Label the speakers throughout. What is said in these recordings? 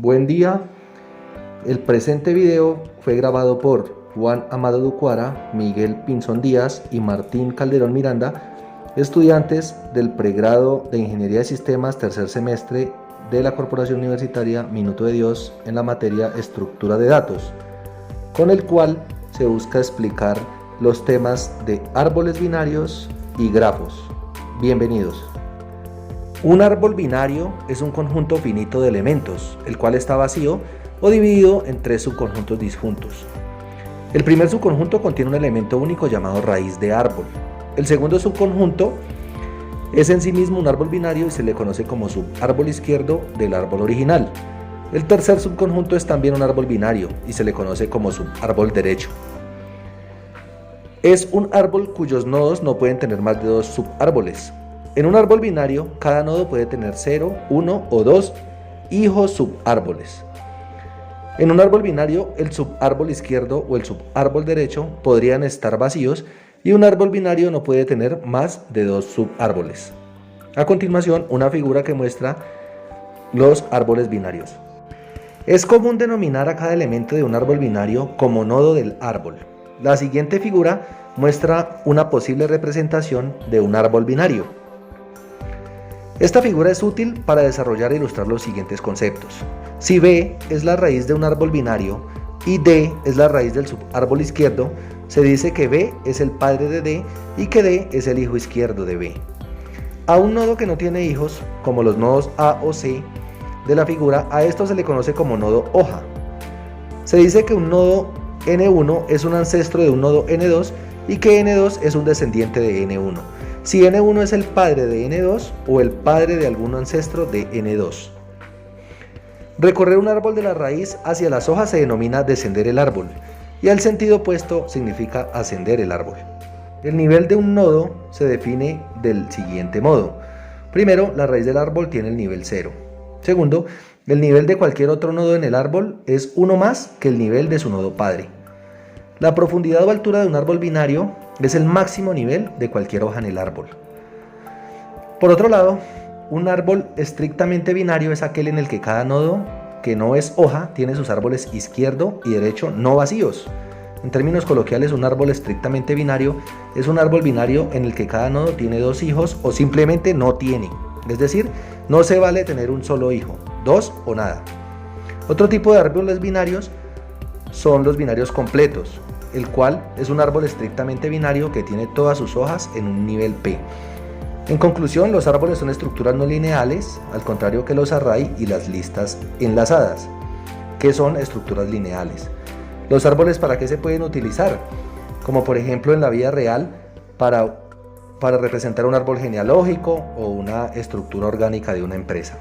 Speaker 1: Buen día, el presente video fue grabado por Juan Amado Ducuara, Miguel Pinzón Díaz y Martín Calderón Miranda, estudiantes del pregrado de Ingeniería de Sistemas tercer semestre de la Corporación Universitaria Minuto de Dios en la materia Estructura de Datos, con el cual se busca explicar los temas de árboles binarios y grafos. Bienvenidos. Un árbol binario es un conjunto finito de elementos, el cual está vacío o dividido en tres subconjuntos disjuntos. El primer subconjunto contiene un elemento único llamado raíz de árbol. El segundo subconjunto es en sí mismo un árbol binario y se le conoce como subárbol izquierdo del árbol original. El tercer subconjunto es también un árbol binario y se le conoce como subárbol derecho. Es un árbol cuyos nodos no pueden tener más de dos subárboles. En un árbol binario, cada nodo puede tener 0, 1 o 2 hijos subárboles. En un árbol binario, el subárbol izquierdo o el subárbol derecho podrían estar vacíos y un árbol binario no puede tener más de dos subárboles. A continuación, una figura que muestra los árboles binarios. Es común denominar a cada elemento de un árbol binario como nodo del árbol. La siguiente figura muestra una posible representación de un árbol binario. Esta figura es útil para desarrollar e ilustrar los siguientes conceptos. Si B es la raíz de un árbol binario y D es la raíz del subárbol izquierdo, se dice que B es el padre de D y que D es el hijo izquierdo de B. A un nodo que no tiene hijos, como los nodos A o C de la figura, a esto se le conoce como nodo hoja. Se dice que un nodo N1 es un ancestro de un nodo N2 y que N2 es un descendiente de N1. Si N1 es el padre de N2 o el padre de algún ancestro de N2. Recorrer un árbol de la raíz hacia las hojas se denomina descender el árbol y al sentido opuesto significa ascender el árbol. El nivel de un nodo se define del siguiente modo. Primero, la raíz del árbol tiene el nivel 0. Segundo, el nivel de cualquier otro nodo en el árbol es uno más que el nivel de su nodo padre. La profundidad o altura de un árbol binario es el máximo nivel de cualquier hoja en el árbol. Por otro lado, un árbol estrictamente binario es aquel en el que cada nodo que no es hoja tiene sus árboles izquierdo y derecho no vacíos. En términos coloquiales, un árbol estrictamente binario es un árbol binario en el que cada nodo tiene dos hijos o simplemente no tiene. Es decir, no se vale tener un solo hijo, dos o nada. Otro tipo de árboles binarios son los binarios completos, el cual es un árbol estrictamente binario que tiene todas sus hojas en un nivel P. En conclusión, los árboles son estructuras no lineales, al contrario que los array y las listas enlazadas, que son estructuras lineales. ¿Los árboles para qué se pueden utilizar? Como por ejemplo en la vida real, para representar un árbol genealógico o una estructura orgánica de una empresa.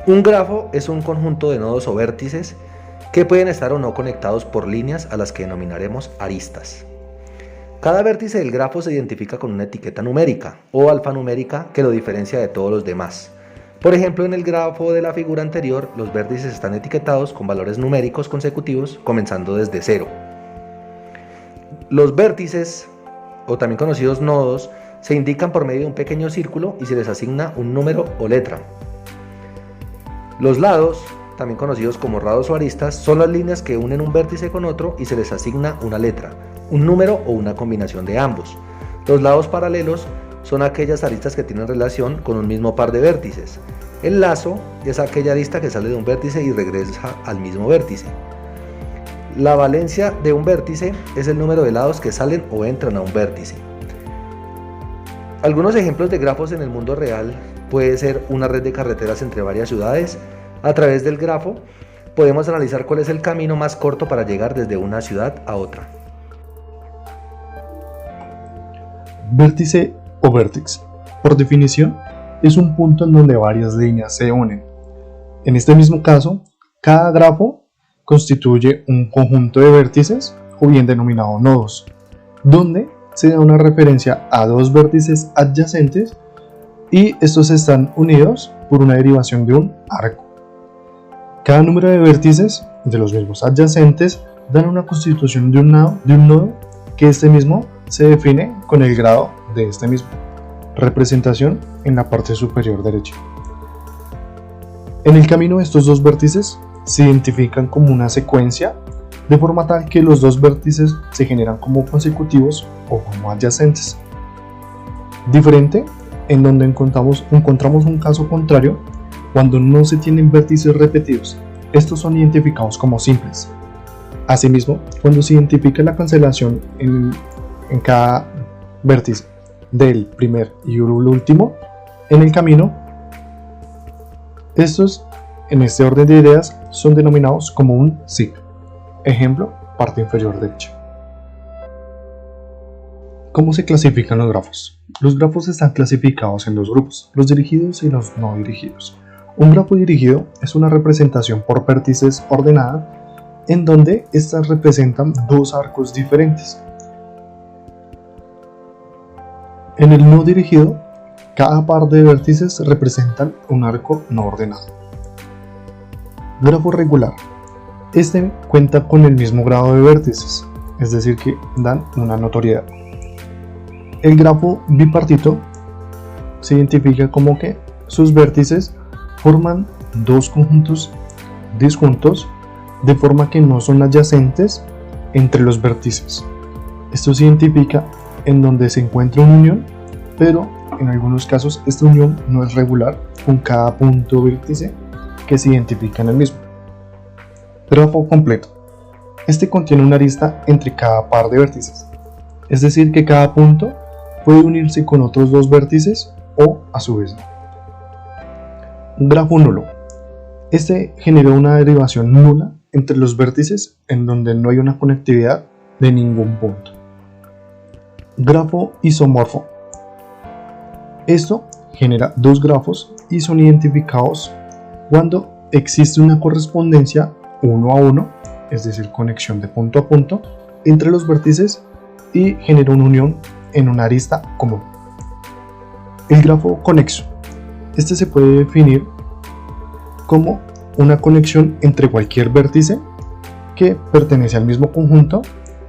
Speaker 1: Un grafo es un conjunto de nodos o vértices que pueden estar o no conectados por líneas a las que denominaremos aristas. Cada vértice del grafo se identifica con una etiqueta numérica o alfanumérica que lo diferencia de todos los demás. Por ejemplo, en el grafo de la figura anterior, los vértices están etiquetados con valores numéricos consecutivos comenzando desde 0. Los vértices, o también conocidos nodos, se indican por medio de un pequeño círculo y se les asigna un número o letra. Los lados, también conocidos como rados o aristas, son las líneas que unen un vértice con otro y se les asigna una letra, un número o una combinación de ambos. Los lados paralelos son aquellas aristas que tienen relación con un mismo par de vértices. El lazo es aquella arista que sale de un vértice y regresa al mismo vértice. La valencia de un vértice es el número de lados que salen o entran a un vértice. Algunos ejemplos de grafos en el mundo real puede ser una red de carreteras entre varias ciudades. A través del grafo podemos analizar cuál es el camino más corto para llegar desde una ciudad a otra.
Speaker 2: Vértice o vértex, por definición, es un punto en donde varias líneas se unen. En este mismo caso, cada grafo constituye un conjunto de vértices, o bien denominado nodos, donde se da una referencia a dos vértices adyacentes y estos están unidos por una derivación de un arco. Cada número de vértices de los mismos adyacentes dan una constitución de un nodo que este mismo se define con el grado de este mismo. Representación en la parte superior derecha. En el camino estos dos vértices se identifican como una secuencia de forma tal que los dos vértices se generan como consecutivos o como adyacentes. Diferente en donde encontramos un caso contrario cuando no se tienen vértices repetidos. Estos son identificados como simples. Asimismo, cuando se identifica la cancelación en cada vértice del primer y el último en el camino, estos en este orden de ideas son denominados como un SIG. Ejemplo, parte inferior derecha. ¿Cómo se clasifican los grafos? Los grafos están clasificados en dos grupos, los dirigidos y los no dirigidos. Un grafo dirigido es una representación por vértices ordenada en donde estas representan dos arcos diferentes. En el no dirigido, cada par de vértices representan un arco no ordenado. Grafo regular. Este cuenta con el mismo grado de vértices, es decir que dan una notoriedad. El grafo bipartito se identifica como que sus vértices forman dos conjuntos disjuntos de forma que no son adyacentes entre los vértices. Esto se identifica en donde se encuentra una unión, pero en algunos casos esta unión no es regular con cada punto vértice que se identifica en el mismo. Grafo completo. Este contiene una arista entre cada par de vértices, es decir que cada punto puede unirse con otros dos vértices o a su vez. Grafo nulo. Este genera una derivación nula entre los vértices en donde no hay una conectividad de ningún punto. Grafo isomorfo. Esto genera dos grafos y son identificados cuando existe una correspondencia uno a uno, es decir, conexión de punto a punto entre los vértices y genera una unión en una arista común. El grafo conexo. Este se puede definir como una conexión entre cualquier vértice que pertenece al mismo conjunto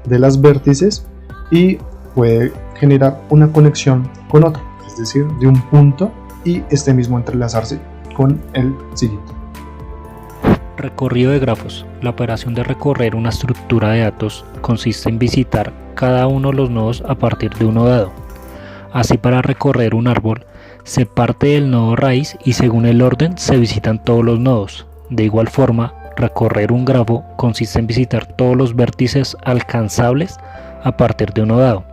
Speaker 2: de las vértices y puede generar una conexión con otro, es decir, de un punto y este mismo entrelazarse con el siguiente.
Speaker 3: Recorrido de grafos. La operación de recorrer una estructura de datos consiste en visitar cada uno de los nodos a partir de uno dado. Así, para recorrer un árbol, se parte del nodo raíz y según el orden se visitan todos los nodos. De igual forma, recorrer un grafo consiste en visitar todos los vértices alcanzables a partir de uno dado.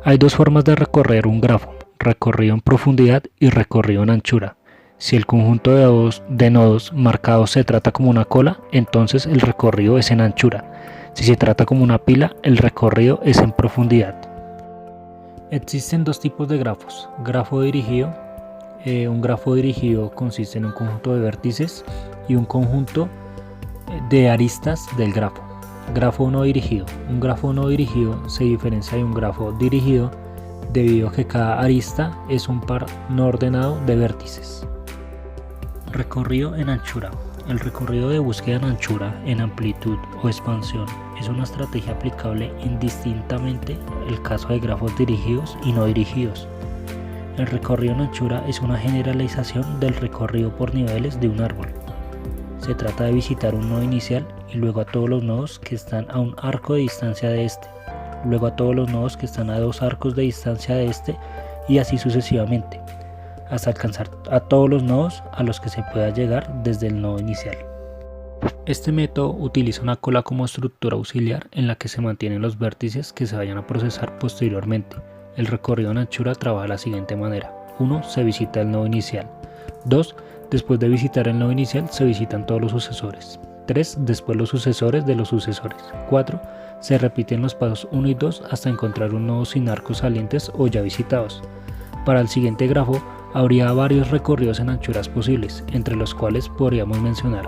Speaker 3: Hay dos formas de recorrer un grafo: recorrido en profundidad y recorrido en anchura. Si el conjunto de nodos marcados se trata como una cola, entonces el recorrido es en anchura. Si se trata como una pila, el recorrido es en profundidad. Existen dos tipos de grafos: grafo dirigido. Un grafo dirigido consiste en un conjunto de vértices y un conjunto de aristas del grafo. Grafo no dirigido. Un grafo no dirigido se diferencia de un grafo dirigido debido a que cada arista es un par no ordenado de vértices. Recorrido en anchura. El recorrido de búsqueda en anchura, en amplitud o expansión es una estrategia aplicable indistintamente el caso de grafos dirigidos y no dirigidos. El recorrido en anchura es una generalización del recorrido por niveles de un árbol. Se trata de visitar un nodo inicial y luego a todos los nodos que están a un arco de distancia de este, luego a todos los nodos que están a dos arcos de distancia de este y así sucesivamente, hasta alcanzar a todos los nodos a los que se pueda llegar desde el nodo inicial. Este método utiliza una cola como estructura auxiliar en la que se mantienen los vértices que se vayan a procesar posteriormente. El recorrido en anchura trabaja de la siguiente manera: 1. Se visita el nodo inicial. 2. Después de visitar el nodo inicial se visitan todos los sucesores. 3. Después los sucesores de los sucesores. 4. Se repiten los pasos 1 y 2 hasta encontrar un nodo sin arcos salientes o ya visitados. Para el siguiente grafo habría varios recorridos en anchuras posibles, entre los cuales podríamos mencionar: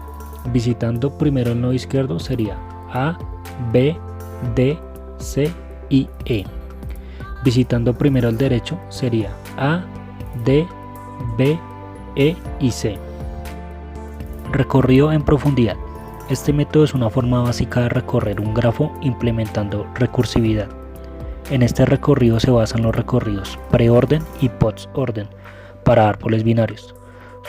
Speaker 3: visitando primero el nodo izquierdo sería A, B, D, C y E. Visitando primero el derecho sería A, D, B, E y C. Recorrido en profundidad. Este método es una forma básica de recorrer un grafo implementando recursividad. En este recorrido se basan los recorridos preorden y postorden para árboles binarios.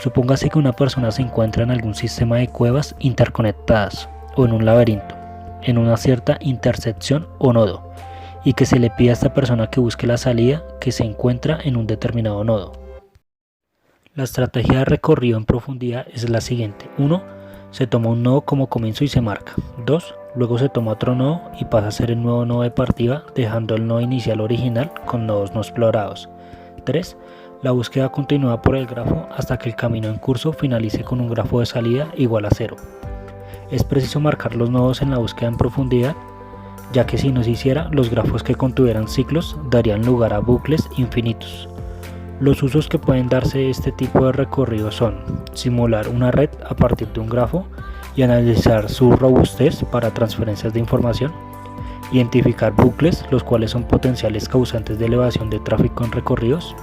Speaker 3: Supóngase que una persona se encuentra en algún sistema de cuevas interconectadas o en un laberinto, en una cierta intersección o nodo, y que se le pide a esta persona que busque la salida que se encuentra en un determinado nodo. La estrategia de recorrido en profundidad es la siguiente. 1. Se toma un nodo como comienzo y se marca. 2. Luego se toma otro nodo y pasa a ser el nuevo nodo de partida, dejando el nodo inicial original con nodos no explorados. 3. La búsqueda continúa por el grafo hasta que el camino en curso finalice con un grafo de salida igual a 0. Es preciso marcar los nodos en la búsqueda en profundidad, ya que si no se hiciera, los grafos que contuvieran ciclos darían lugar a bucles infinitos. Los usos que pueden darse de este tipo de recorrido son simular una red a partir de un grafo y analizar su robustez para transferencias de información, identificar bucles, los cuales son potenciales causantes de elevación de tráfico en recorridos.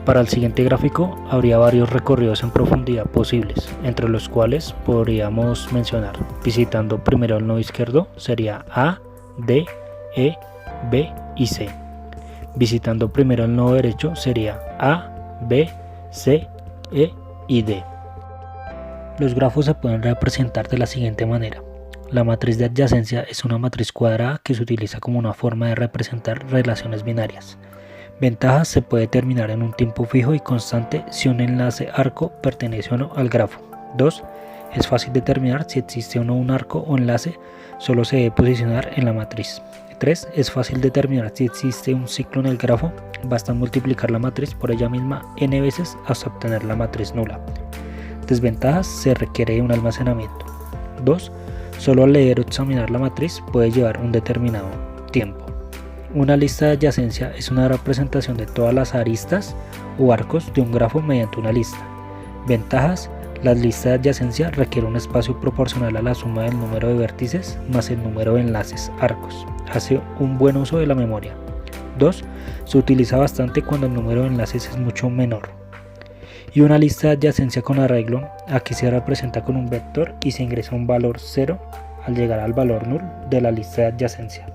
Speaker 3: Para el siguiente gráfico habría varios recorridos en profundidad posibles, entre los cuales podríamos mencionar: visitando primero el nodo izquierdo sería A, D, E, B y C. Visitando primero el nodo derecho sería A, B, C, E y D. Los grafos se pueden representar de la siguiente manera. La matriz de adyacencia es una matriz cuadrada que se utiliza como una forma de representar relaciones binarias. Ventajas: se puede determinar en un tiempo fijo y constante si un enlace arco pertenece o no al grafo. 2. Es fácil determinar si existe o no un arco o enlace, solo se debe posicionar en la matriz. 3. Es fácil determinar si existe un ciclo en el grafo, basta multiplicar la matriz por ella misma n veces hasta obtener la matriz nula. Desventajas: se requiere un almacenamiento. 2. Solo al leer o examinar la matriz puede llevar un determinado tiempo. Una lista de adyacencia es una representación de todas las aristas o arcos de un grafo mediante una lista. Ventajas: la lista de adyacencia requiere un espacio proporcional a la suma del número de vértices más el número de enlaces arcos. Hace un buen uso de la memoria. 2. Se utiliza bastante cuando el número de enlaces es mucho menor. Y una lista de adyacencia con arreglo, aquí se representa con un vector y se ingresa un valor 0 al llegar al valor null de la lista de adyacencia.